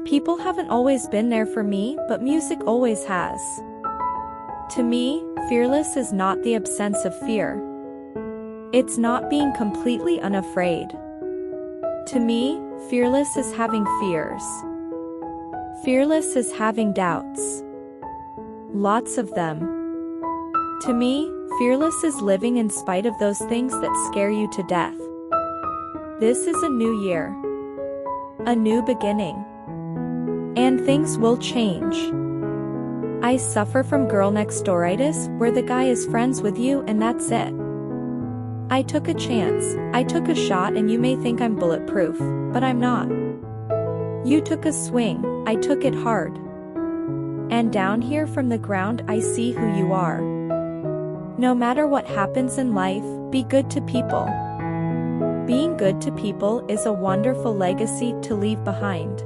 People haven't always been there for me, but music always has. To me, fearless is not the absence of fear. It's not being completely unafraid. To me, fearless is having fears. Fearless is having doubts. Lots of them. To me, fearless is living in spite of those things that scare you to death. This is a new year. A new beginning. And things will change. I suffer from girl next dooritis, where the guy is friends with you and that's it. I took a chance, I took a shot, and you may think I'm bulletproof, but I'm not. You took a swing, I took it hard. And down here from the ground I see who you are. No matter what happens in life, be good to people. Being good to people is a wonderful legacy to leave behind.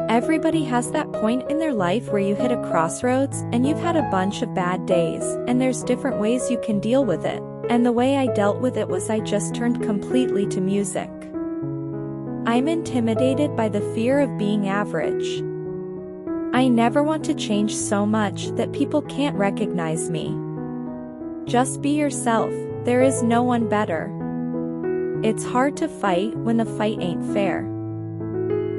Everybody has that point in their life where you hit a crossroads and you've had a bunch of bad days, and there's different ways you can deal with it. And the way I dealt with it was I just turned completely to music. I'm intimidated by the fear of being average. I never want to change so much that people can't recognize me. Just be yourself, there is no one better. It's hard to fight when the fight ain't fair.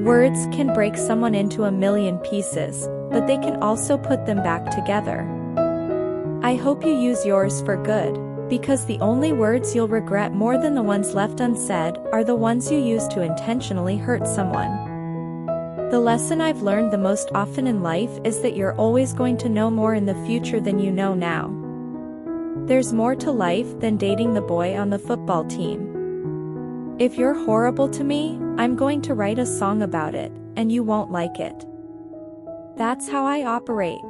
Words can break someone into a million pieces, but they can also put them back together. I hope you use yours for good, because the only words you'll regret more than the ones left unsaid are the ones you use to intentionally hurt someone. The lesson I've learned the most often in life is that you're always going to know more in the future than you know now. There's more to life than dating the boy on the football team. If you're horrible to me, I'm going to write a song about it, and you won't like it. That's how I operate.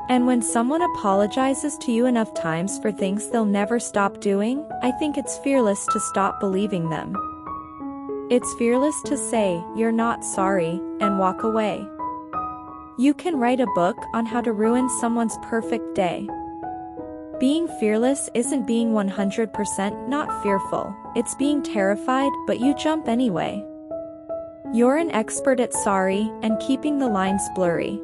And when someone apologizes to you enough times for things they'll never stop doing, I think it's fearless to stop believing them. It's fearless to say, "You're not sorry," and walk away. You can write a book on how to ruin someone's perfect day. Being fearless isn't being 100% not fearful, it's being terrified, but you jump anyway. You're an expert at sorry and keeping the lines blurry.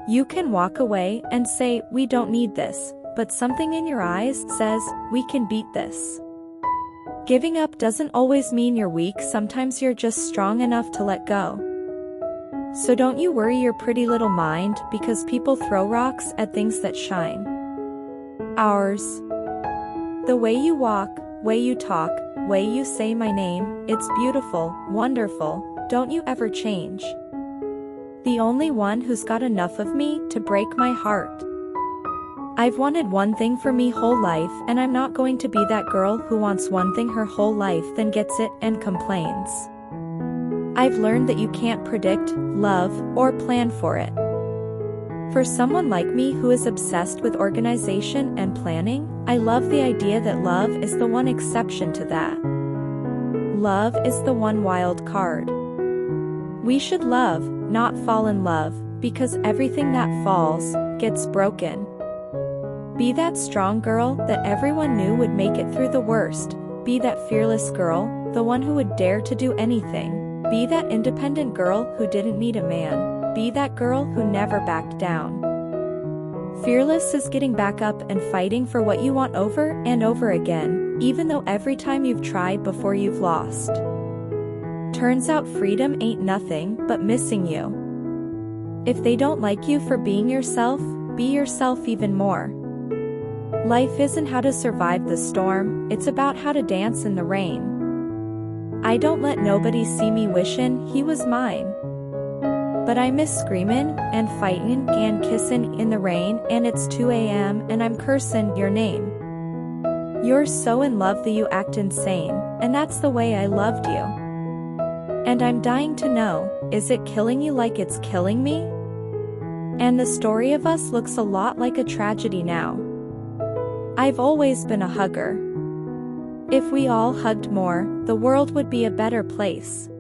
You can walk away and say, "We don't need this," but something in your eyes says, "We can beat this." Giving up doesn't always mean you're weak, sometimes you're just strong enough to let go. So don't you worry your pretty little mind, because people throw rocks at things that shine. Ours. The way you walk, way you talk, way you say my name, it's beautiful, wonderful, don't you ever change. The only one who's got enough of me to break my heart. I've wanted one thing for me whole life, and I'm not going to be that girl who wants one thing her whole life then gets it and complains. I've learned that you can't predict love or plan for it. For someone like me who is obsessed with organization and planning, I love the idea that love is the one exception to that. Love is the one wild card. We should love, not fall in love, because everything that falls gets broken. Be that strong girl that everyone knew would make it through the worst. Be that fearless girl, the one who would dare to do anything. Be that independent girl who didn't need a man. Be that girl who never backed down. Fearless is getting back up and fighting for what you want over and over again, even though every time you've tried before you've lost. Turns out freedom ain't nothing but missing you. If they don't like you for being yourself, be yourself even more. Life isn't how to survive the storm, it's about how to dance in the rain. I don't let nobody see me wishin' he was mine. But I miss screamin' and fightin' and kissin' in the rain, and it's 2 a.m. and I'm cursin' your name. You're so in love that you act insane, and that's the way I loved you. And I'm dying to know, is it killing you like it's killing me? And the story of us looks a lot like a tragedy now. I've always been a hugger. If we all hugged more, the world would be a better place.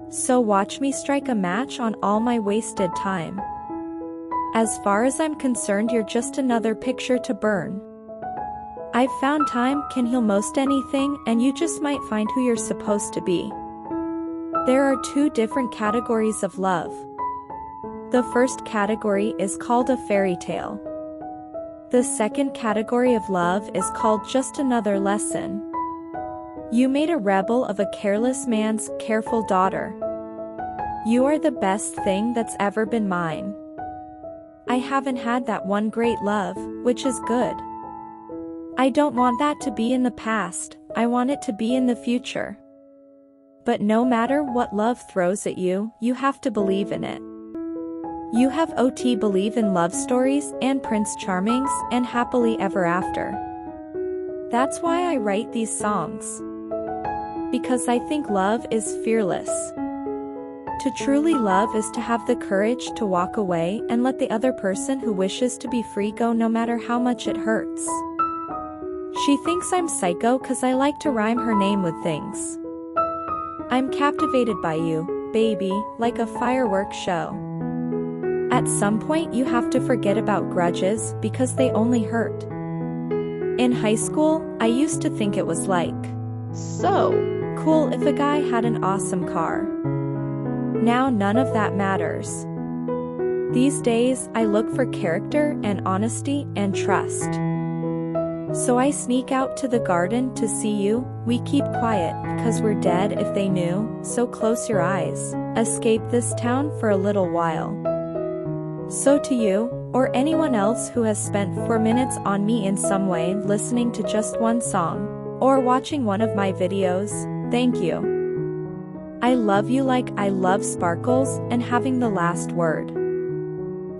So watch me strike a match on all my wasted time. As far as I'm concerned, you're just another picture to burn. I've found time can heal most anything, and you just might find who you're supposed to be. There are two different categories of love. The first category is called a fairy tale. The second category of love is called just another lesson. You made a rebel of a careless man's careful daughter. You are the best thing that's ever been mine. I haven't had that one great love, which is good. I don't want that to be in the past, I want it to be in the future. But no matter what love throws at you, you have to believe in it. You have OT believe in love stories and Prince Charmings and happily ever after. That's why I write these songs. Because I think love is fearless. To truly love is to have the courage to walk away and let the other person who wishes to be free go no matter how much it hurts. She thinks I'm psycho cause I like to rhyme her name with things. I'm captivated by you, baby, like a fireworks show. At some point you have to forget about grudges because they only hurt. In high school, I used to think it was like so cool if a guy had an awesome car. Now none of that matters. These days, I look for character and honesty and trust. So I sneak out to the garden to see you, we keep quiet, cause we're dead if they knew, so close your eyes, escape this town for a little while. So to you, or anyone else who has spent 4 minutes on me in some way listening to just one song, or watching one of my videos, thank you. I love you like I love sparkles and having the last word.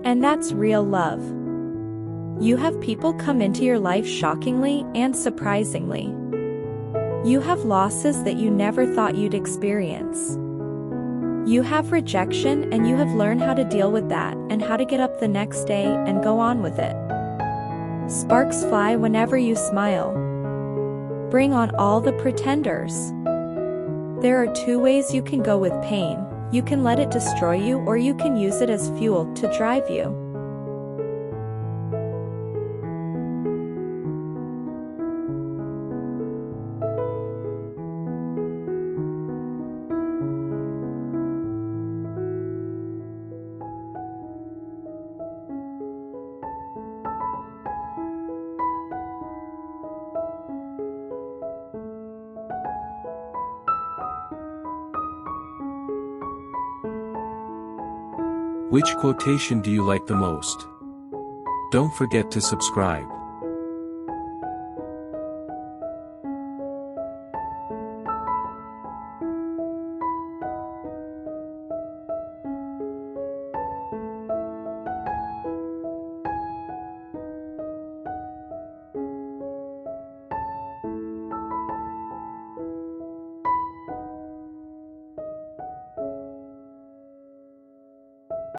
And that's real love. You have people come into your life shockingly and surprisingly. You have losses that you never thought you'd experience. You have rejection and you have learned how to deal with that and how to get up the next day and go on with it. Sparks fly whenever you smile. Bring on all the pretenders. There are two ways you can go with pain. You can let it destroy you or you can use it as fuel to drive you. Which quotation do you like the most? Don't forget to subscribe.